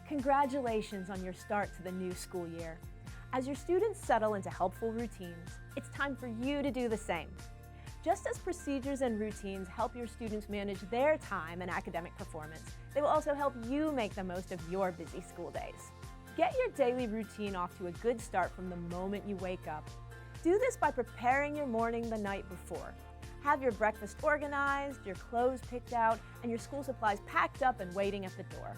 Congratulations on your start to the new school year. As your students settle into helpful routines, it's time for you to do the same. Just as procedures and routines help your students manage their time and academic performance, they will also help you make the most of your busy school days. Get your daily routine off to a good start from the moment you wake up. Do this by preparing your morning the night before. Have your breakfast organized, your clothes picked out, and your school supplies packed up and waiting at the door.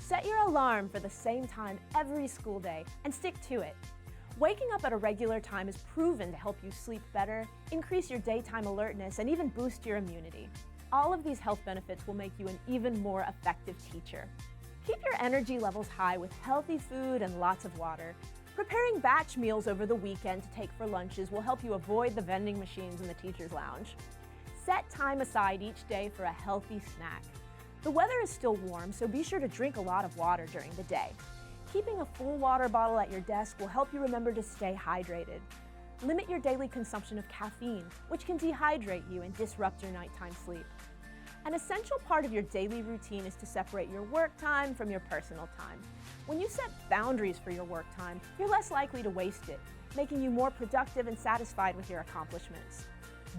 Set your alarm for the same time every school day and stick to it. Waking up at a regular time is proven to help you sleep better, increase your daytime alertness, and even boost your immunity. All of these health benefits will make you an even more effective teacher. Keep your energy levels high with healthy food and lots of water. Preparing batch meals over the weekend to take for lunches will help you avoid the vending machines in the teacher's lounge. Set time aside each day for a healthy snack. The weather is still warm, so be sure to drink a lot of water during the day. Keeping a full water bottle at your desk will help you remember to stay hydrated. Limit your daily consumption of caffeine, which can dehydrate you and disrupt your nighttime sleep. An essential part of your daily routine is to separate your work time from your personal time. When you set boundaries for your work time, you're less likely to waste it, making you more productive and satisfied with your accomplishments.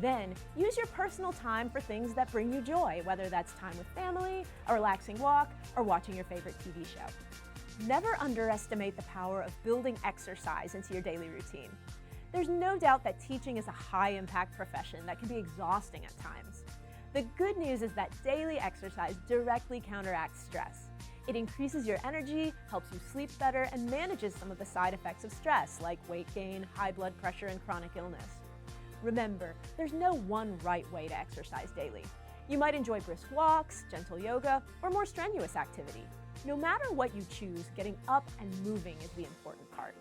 Then, use your personal time for things that bring you joy, whether that's time with family, a relaxing walk, or watching your favorite TV show. Never underestimate the power of building exercise into your daily routine. There's no doubt that teaching is a high-impact profession that can be exhausting at times. The good news is that daily exercise directly counteracts stress. It increases your energy, helps you sleep better, and manages some of the side effects of stress, like weight gain, high blood pressure, and chronic illness. Remember, there's no one right way to exercise daily. You might enjoy brisk walks, gentle yoga, or more strenuous activity. No matter what you choose, getting up and moving is the important part.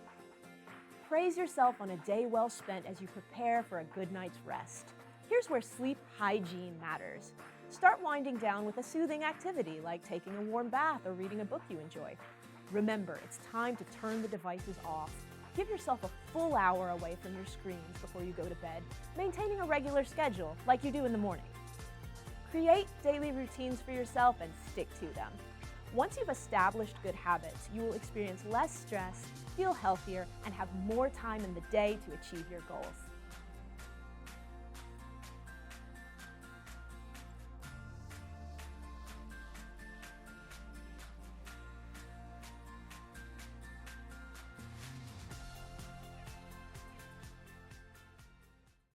Praise yourself on a day well spent as you prepare for a good night's rest. Here's where sleep hygiene matters. Start winding down with a soothing activity like taking a warm bath or reading a book you enjoy. Remember, it's time to turn the devices off. Give yourself a full hour away from your screens before you go to bed, maintaining a regular schedule like you do in the morning. Create daily routines for yourself and stick to them. Once you've established good habits, you will experience less stress, feel healthier, and have more time in the day to achieve your goals.